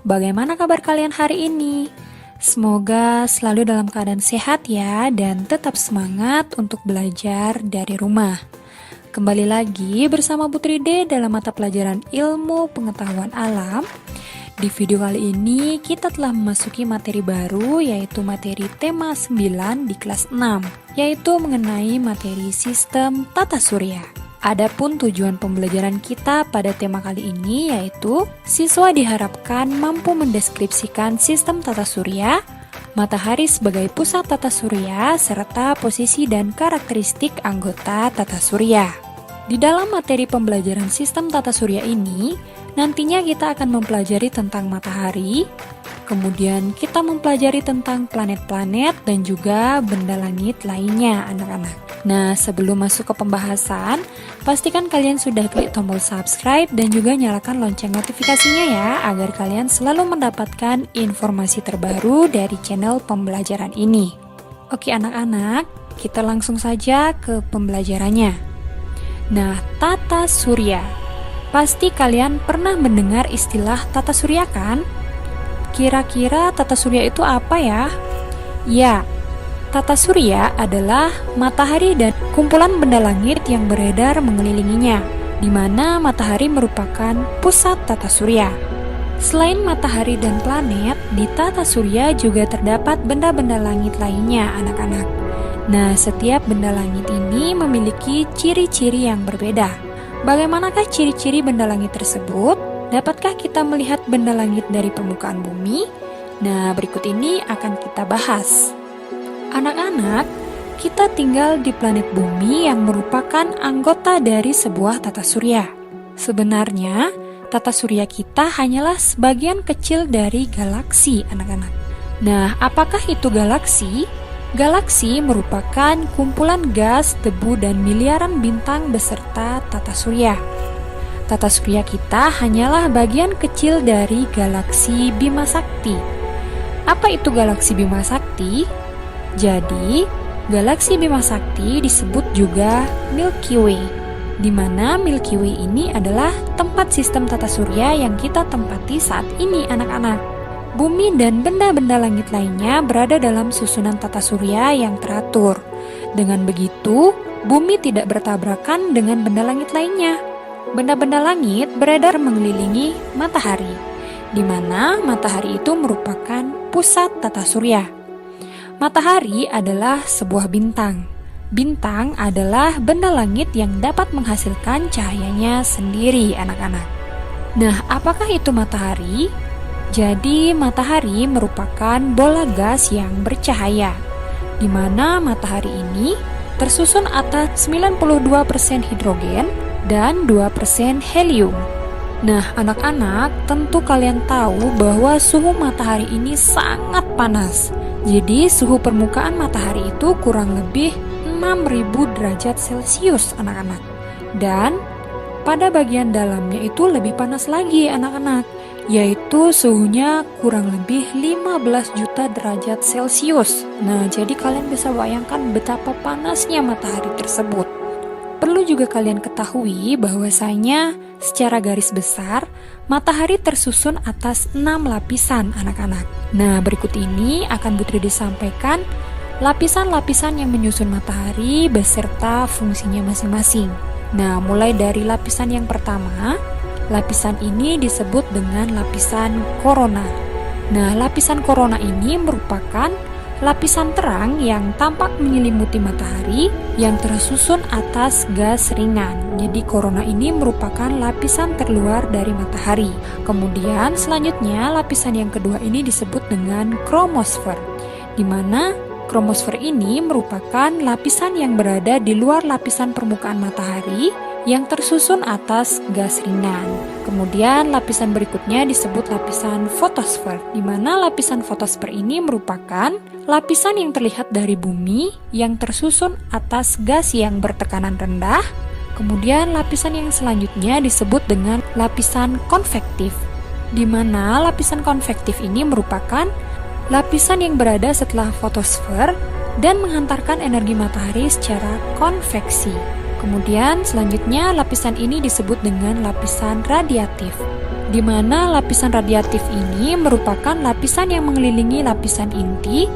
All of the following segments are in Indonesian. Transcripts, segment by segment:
bagaimana kabar kalian hari ini? Semoga selalu dalam keadaan sehat ya dan tetap semangat untuk belajar dari rumah. Kembali lagi bersama Putri D dalam mata pelajaran Ilmu Pengetahuan Alam. Di video kali ini kita telah memasuki materi baru yaitu materi tema 9 di kelas 6, yaitu mengenai materi sistem tata surya. Adapun tujuan pembelajaran kita pada tema kali ini yaitu siswa diharapkan mampu mendeskripsikan sistem tata surya, matahari sebagai pusat tata surya, serta posisi dan karakteristik anggota tata surya. Di dalam materi pembelajaran sistem tata surya ini, nantinya kita akan mempelajari tentang matahari, kemudian kita mempelajari tentang planet-planet dan juga benda langit lainnya anak-anak. Nah, sebelum masuk ke pembahasan, pastikan kalian sudah klik tombol subscribe dan juga nyalakan lonceng notifikasinya ya, agar kalian selalu mendapatkan informasi terbaru dari channel pembelajaran ini. Oke anak-anak, kita langsung saja ke pembelajarannya. Nah, tata surya. Pasti kalian pernah mendengar istilah tata surya kan? Kira-kira tata surya itu apa ya? Ya, tata surya adalah matahari dan kumpulan benda langit yang beredar mengelilinginya, di mana matahari merupakan pusat tata surya. Selain matahari dan planet, di tata surya juga terdapat benda-benda langit lainnya, anak-anak. Nah, setiap benda langit ini memiliki ciri-ciri yang berbeda. Bagaimanakah ciri-ciri benda langit tersebut? Dapatkah kita melihat benda langit dari permukaan bumi? Nah, berikut ini akan kita bahas. Anak-anak, kita tinggal di planet bumi yang merupakan anggota dari sebuah tata surya. Sebenarnya, tata surya kita hanyalah sebagian kecil dari galaksi, anak-anak. Nah, apakah itu galaksi? Galaksi merupakan kumpulan gas, debu, dan miliaran bintang beserta tata surya. Tata surya kita hanyalah bagian kecil dari galaksi Bima Sakti. Apa itu galaksi Bima Sakti? Jadi, galaksi Bima Sakti disebut juga Milky Way, di mana Milky Way ini adalah tempat sistem tata surya yang kita tempati saat ini, anak-anak. Bumi dan benda-benda langit lainnya berada dalam susunan tata surya yang teratur. Dengan begitu, bumi tidak bertabrakan dengan benda langit lainnya. Benda-benda langit beredar mengelilingi matahari, di mana matahari itu merupakan pusat tata surya. Matahari adalah sebuah bintang. Bintang adalah benda langit yang dapat menghasilkan cahayanya sendiri, anak-anak. Nah, apakah itu matahari? Jadi, matahari merupakan bola gas yang bercahaya, di mana matahari ini tersusun atas 92% hidrogen dan 2% helium. Nah, anak-anak, tentu kalian tahu bahwa suhu matahari ini sangat panas. Jadi, suhu permukaan matahari itu kurang lebih 6.000 derajat Celcius, anak-anak. Dan pada bagian dalamnya itu lebih panas lagi, anak-anak, yaitu suhunya kurang lebih 15 juta derajat Celcius. Nah, jadi kalian bisa bayangkan betapa panasnya matahari tersebut. Perlu juga kalian ketahui bahwasanya secara garis besar, matahari tersusun atas 6 lapisan, anak-anak. Nah, berikut ini akan Putri disampaikan lapisan-lapisan yang menyusun matahari beserta fungsinya masing-masing. Nah, mulai dari lapisan yang pertama, lapisan ini disebut dengan lapisan korona. Nah, lapisan korona ini merupakan lapisan terang yang tampak menyelimuti matahari yang tersusun atas gas ringan. Jadi korona ini merupakan lapisan terluar dari matahari. Kemudian selanjutnya lapisan yang kedua ini disebut dengan kromosfer, di mana kromosfer ini merupakan lapisan yang berada di luar lapisan permukaan matahari yang tersusun atas gas ringan. Kemudian lapisan berikutnya disebut lapisan fotosfer, di mana lapisan fotosfer ini merupakan lapisan yang terlihat dari bumi yang tersusun atas gas yang bertekanan rendah. Kemudian lapisan yang selanjutnya disebut dengan lapisan konvektif, di mana lapisan konvektif ini merupakan lapisan yang berada setelah fotosfer dan menghantarkan energi matahari secara konveksi. Kemudian selanjutnya lapisan ini disebut dengan lapisan radiatif, di mana lapisan radiatif ini merupakan lapisan yang mengelilingi lapisan inti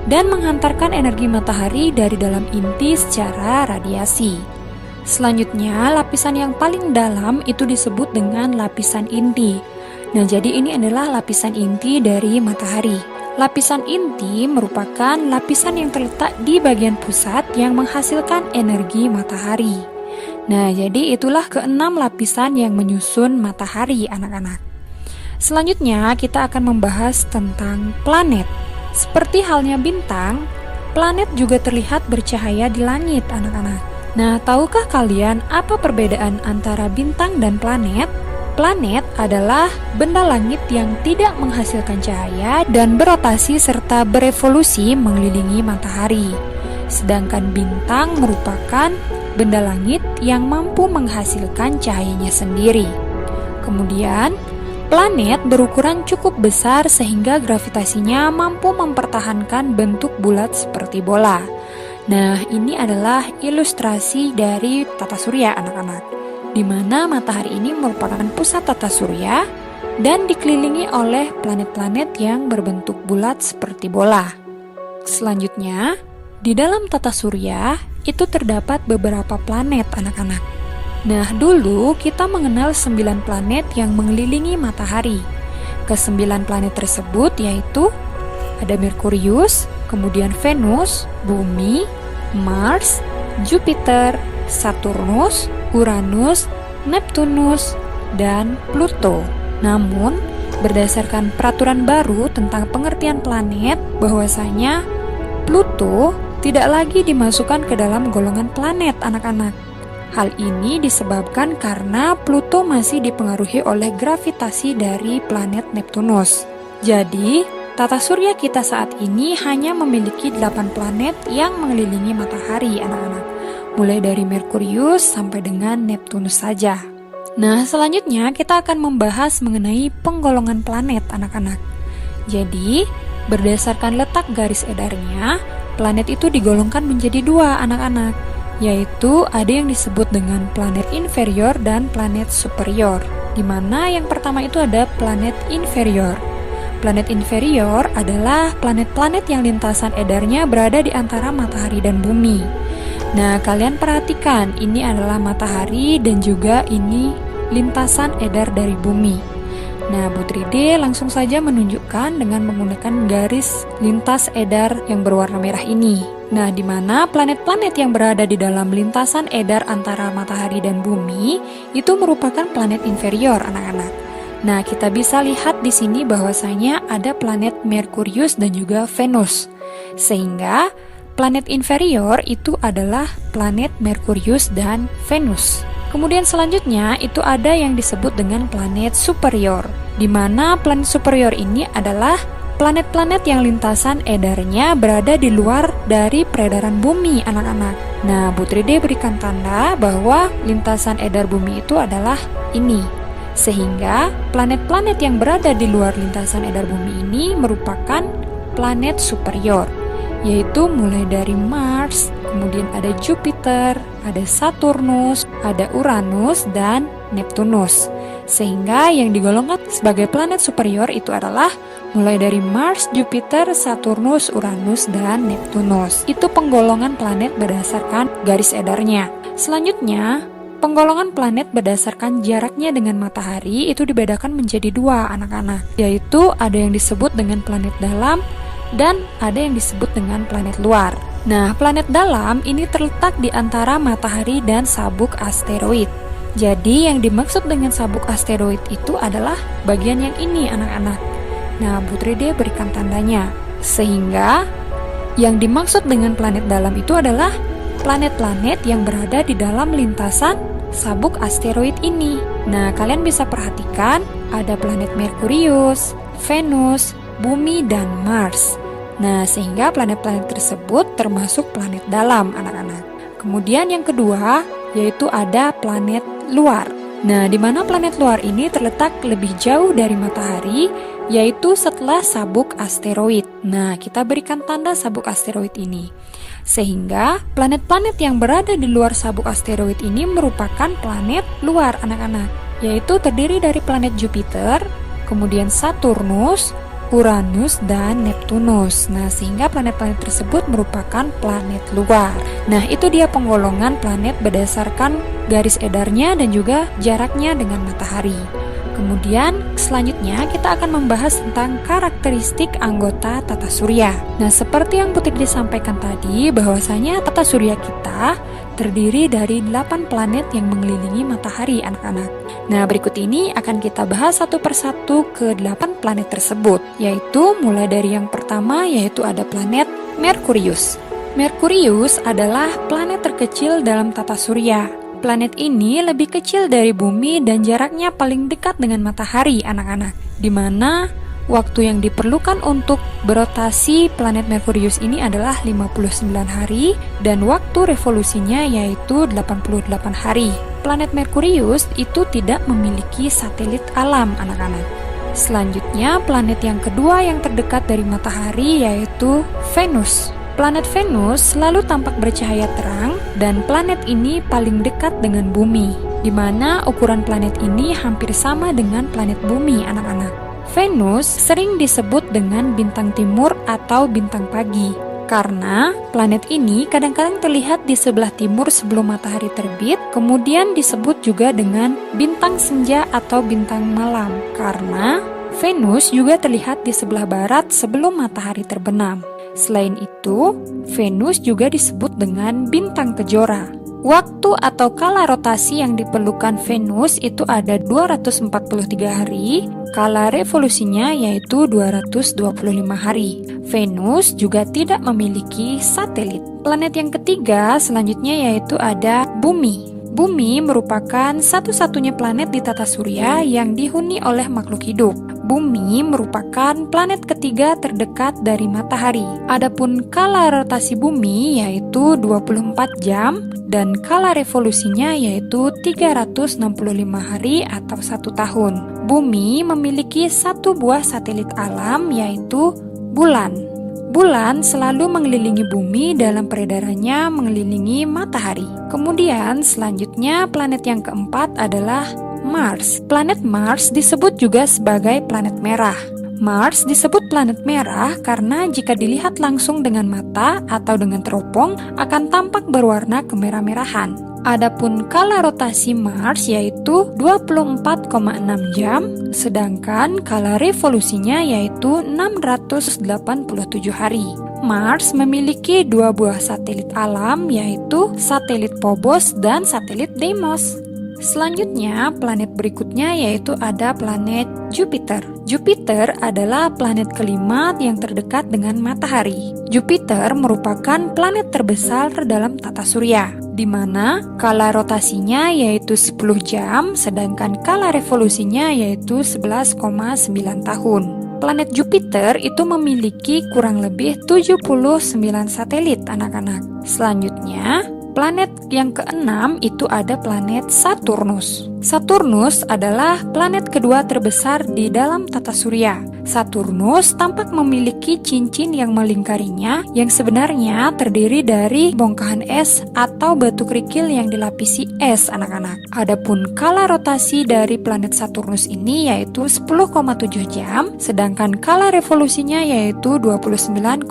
dan menghantarkan energi matahari dari dalam inti secara radiasi. Selanjutnya, lapisan yang paling dalam itu disebut dengan lapisan inti. Nah, jadi ini adalah lapisan inti dari matahari. Lapisan inti merupakan lapisan yang terletak di bagian pusat yang menghasilkan energi matahari. Nah, jadi itulah keenam lapisan yang menyusun matahari, anak-anak. Selanjutnya, kita akan membahas tentang planet. Seperti halnya bintang, planet juga terlihat bercahaya di langit, anak-anak. Nah, tahukah kalian apa perbedaan antara bintang dan planet? Planet adalah benda langit yang tidak menghasilkan cahaya dan berotasi serta berevolusi mengelilingi matahari. Sedangkan bintang merupakan benda langit yang mampu menghasilkan cahayanya sendiri. Kemudian, planet berukuran cukup besar sehingga gravitasinya mampu mempertahankan bentuk bulat seperti bola. Nah, ini adalah ilustrasi dari tata surya, anak-anak, di mana matahari ini merupakan pusat tata surya dan dikelilingi oleh planet-planet yang berbentuk bulat seperti bola. Selanjutnya, di dalam tata surya itu terdapat beberapa planet, anak-anak. Nah, dulu kita mengenal 9 planet yang mengelilingi matahari. Ke-9 planet tersebut yaitu ada Merkurius, kemudian Venus, Bumi, Mars, Jupiter, Saturnus, Uranus, Neptunus, dan Pluto. Namun, berdasarkan peraturan baru tentang pengertian planet, bahwasanya Pluto tidak lagi dimasukkan ke dalam golongan planet, anak-anak. Hal ini disebabkan karena Pluto masih dipengaruhi oleh gravitasi dari planet Neptunus. Jadi, tata surya kita saat ini hanya memiliki 8 planet yang mengelilingi matahari, anak-anak. Mulai dari Merkurius sampai dengan Neptunus saja. Nah, selanjutnya kita akan membahas mengenai penggolongan planet, anak-anak. Jadi, berdasarkan letak garis edarnya, planet itu digolongkan menjadi 2, anak-anak. Yaitu ada yang disebut dengan planet inferior dan planet superior. Di mana yang pertama itu ada planet inferior. Planet inferior adalah planet-planet yang lintasan edarnya berada di antara matahari dan bumi. Nah, kalian perhatikan, ini adalah matahari dan juga ini lintasan edar dari bumi. Nah, Putri D langsung saja menunjukkan dengan menggunakan garis lintas edar yang berwarna merah ini. Nah, di mana planet-planet yang berada di dalam lintasan edar antara matahari dan bumi itu merupakan planet inferior, anak-anak. Nah, kita bisa lihat di sini bahwasanya ada planet Merkurius dan juga Venus. Sehingga planet inferior itu adalah planet Merkurius dan Venus. Kemudian selanjutnya itu ada yang disebut dengan planet superior, di mana planet superior ini adalah planet-planet yang lintasan edarnya berada di luar dari peredaran bumi, anak-anak. Nah, Putri D berikan tanda bahwa lintasan edar bumi itu adalah ini. Sehingga planet-planet yang berada di luar lintasan edar bumi ini merupakan planet superior, yaitu mulai dari Mars, kemudian ada Jupiter, ada Saturnus, ada Uranus, dan Neptunus. Sehingga yang digolongkan sebagai planet superior itu adalah mulai dari Mars, Jupiter, Saturnus, Uranus, dan Neptunus. Itu penggolongan planet berdasarkan garis edarnya. Selanjutnya, penggolongan planet berdasarkan jaraknya dengan matahari itu dibedakan menjadi 2, anak-anak. Yaitu ada yang disebut dengan planet dalam dan ada yang disebut dengan planet luar. Nah, planet dalam ini terletak di antara matahari dan sabuk asteroid. Jadi, yang dimaksud dengan sabuk asteroid itu adalah bagian yang ini, anak-anak. Nah, Putri D berikan tandanya. Sehingga, yang dimaksud dengan planet dalam itu adalah planet-planet yang berada di dalam lintasan sabuk asteroid ini. Nah, kalian bisa perhatikan ada planet Merkurius, Venus, Bumi, dan Mars. Nah, sehingga planet-planet tersebut termasuk planet dalam, anak-anak. Kemudian yang kedua, yaitu ada planet luar. Nah, di mana planet luar ini terletak lebih jauh dari matahari, yaitu setelah sabuk asteroid. Nah, kita berikan tanda sabuk asteroid ini. Sehingga planet-planet yang berada di luar sabuk asteroid ini merupakan planet luar, anak-anak. yaitu terdiri dari planet Jupiter, kemudian Saturnus, Uranus, dan Neptunus. Nah, sehingga planet-planet tersebut merupakan planet luar. Nah, itu dia penggolongan planet berdasarkan garis edarnya dan juga jaraknya dengan matahari. Kemudian selanjutnya kita akan membahas tentang karakteristik anggota tata surya. Nah, seperti yang Putri disampaikan tadi, bahwasanya tata surya kita terdiri dari 8 planet yang mengelilingi matahari, anak-anak. Nah, berikut ini akan kita bahas satu persatu ke 8 planet tersebut, yaitu mulai dari yang pertama, yaitu ada planet Merkurius. Merkurius adalah planet terkecil dalam tata surya. Planet ini lebih kecil dari bumi dan jaraknya paling dekat dengan matahari, anak-anak. Di mana waktu yang diperlukan untuk berotasi planet Merkurius ini adalah 59 hari dan waktu revolusinya yaitu 88 hari. Planet Merkurius itu tidak memiliki satelit alam, anak-anak. Selanjutnya, planet yang kedua yang terdekat dari matahari yaitu Venus. Planet Venus selalu tampak bercahaya terang dan planet ini paling dekat dengan bumi, di mana ukuran planet ini hampir sama dengan planet bumi, anak-anak. Venus sering disebut dengan bintang timur atau bintang pagi, karena planet ini kadang-kadang terlihat di sebelah timur sebelum matahari terbit, kemudian disebut juga dengan bintang senja atau bintang malam, karena Venus juga terlihat di sebelah barat sebelum matahari terbenam. Selain itu, Venus juga disebut dengan bintang kejora. Waktu atau kala rotasi yang diperlukan Venus itu ada 243 hari, kala revolusinya yaitu 225 hari. Venus juga tidak memiliki satelit. Planet yang ketiga selanjutnya yaitu ada Bumi. Bumi merupakan satu-satunya planet di tata surya yang dihuni oleh makhluk hidup. Bumi merupakan planet ketiga terdekat dari matahari. Adapun kala rotasi bumi yaitu 24 jam dan kala revolusinya yaitu 365 hari atau 1 tahun. Bumi memiliki satu buah satelit alam yaitu bulan. Bulan selalu mengelilingi bumi dalam peredarannya mengelilingi matahari. Kemudian selanjutnya planet yang keempat adalah Mars. Planet Mars disebut juga sebagai planet merah. Mars disebut planet merah karena jika dilihat langsung dengan mata atau dengan teropong akan tampak berwarna kemerah-merahan. Adapun kala rotasi Mars yaitu 24,6 jam, sedangkan kala revolusinya yaitu 687 hari. Mars memiliki 2 buah satelit alam yaitu satelit Phobos dan satelit Deimos. Selanjutnya, planet berikutnya yaitu ada planet Jupiter. Jupiter adalah planet kelima yang terdekat dengan matahari. Jupiter merupakan planet terbesar dalam tata surya, di mana kala rotasinya yaitu 10 jam, sedangkan kala revolusinya yaitu 11,9 tahun. Planet Jupiter itu memiliki kurang lebih 79 satelit, anak-anak. Selanjutnya, planet yang keenam itu ada planet Saturnus. Saturnus adalah planet kedua terbesar di dalam tata surya. Saturnus tampak memiliki cincin yang melingkarinya yang sebenarnya terdiri dari bongkahan es atau batu kerikil yang dilapisi es, anak-anak. Adapun kala rotasi dari planet Saturnus ini yaitu 10,7 jam, sedangkan kala revolusinya yaitu 29,5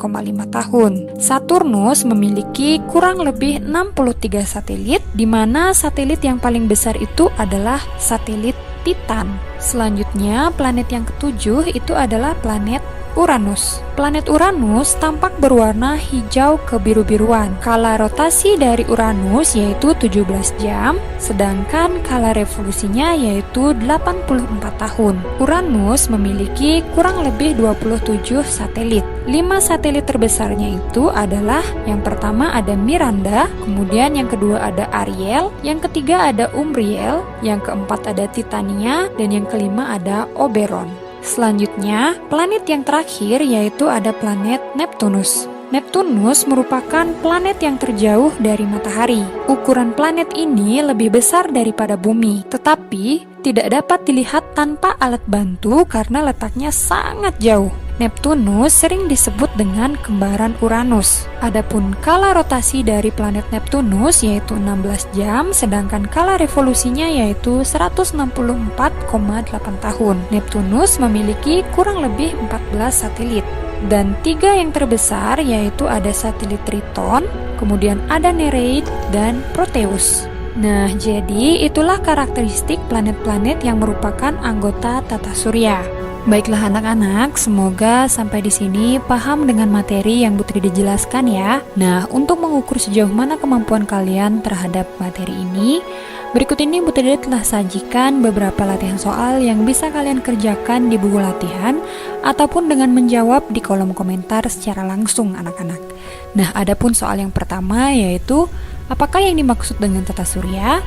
tahun. Saturnus memiliki kurang lebih 63 satelit, di mana satelit yang paling besar itu adalah satelit Titan. Selanjutnya, planet yang ketujuh itu adalah planet Uranus. Planet Uranus tampak berwarna hijau kebiru-biruan. Kala rotasi dari Uranus yaitu 17 jam, sedangkan kala revolusinya yaitu 84 tahun. Uranus memiliki kurang lebih 27 satelit. 5 satelit terbesarnya itu adalah yang pertama ada Miranda, kemudian yang kedua ada Ariel, yang ketiga ada Umbriel, yang keempat ada Titania, dan yang kelima ada Oberon. Selanjutnya, planet yang terakhir yaitu ada planet Neptunus. Neptunus merupakan planet yang terjauh dari matahari. Ukuran planet ini lebih besar daripada bumi, tetapi tidak dapat dilihat tanpa alat bantu karena letaknya sangat jauh. Neptunus sering disebut dengan kembaran Uranus. Adapun kala rotasi dari planet Neptunus yaitu 16 jam, sedangkan kala revolusinya yaitu 164,8 tahun. Neptunus memiliki kurang lebih 14 satelit. Dan 3 yang terbesar yaitu ada satelit Triton, kemudian ada Nereid, dan Proteus. Nah, jadi itulah karakteristik planet-planet yang merupakan anggota tata surya. Baiklah anak-anak, semoga sampai di sini paham dengan materi yang Putri dijelaskan ya. Nah, untuk mengukur sejauh mana kemampuan kalian terhadap materi ini, berikut ini Putri telah sajikan beberapa latihan soal yang bisa kalian kerjakan di buku latihan ataupun dengan menjawab di kolom komentar secara langsung anak-anak. Nah, adapun soal yang pertama yaitu apakah yang dimaksud dengan tata surya?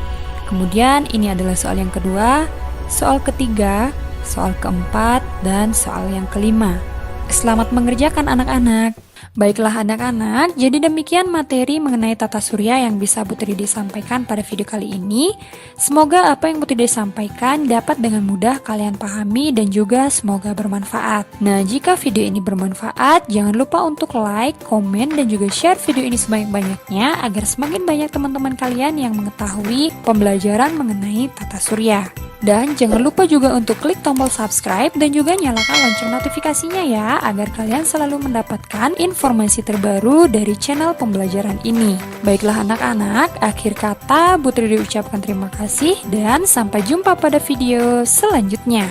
Kemudian ini adalah soal yang kedua, soal ketiga, soal keempat, dan soal yang kelima. Selamat mengerjakan anak-anak. Baiklah anak-anak, jadi demikian materi mengenai tata surya yang bisa Putri sampaikan pada video kali ini. Semoga apa yang Putri sampaikan dapat dengan mudah kalian pahami dan juga semoga bermanfaat. Nah, jika video ini bermanfaat, jangan lupa untuk like, komen, dan juga share video ini sebanyak-banyaknya agar semakin banyak teman-teman kalian yang mengetahui pembelajaran mengenai tata surya. Dan jangan lupa juga untuk klik tombol subscribe dan juga nyalakan lonceng notifikasinya ya, agar kalian selalu mendapatkan informasi terbaru dari channel pembelajaran ini. Baiklah anak-anak, akhir kata Putri ucapkan terima kasih dan sampai jumpa pada video selanjutnya.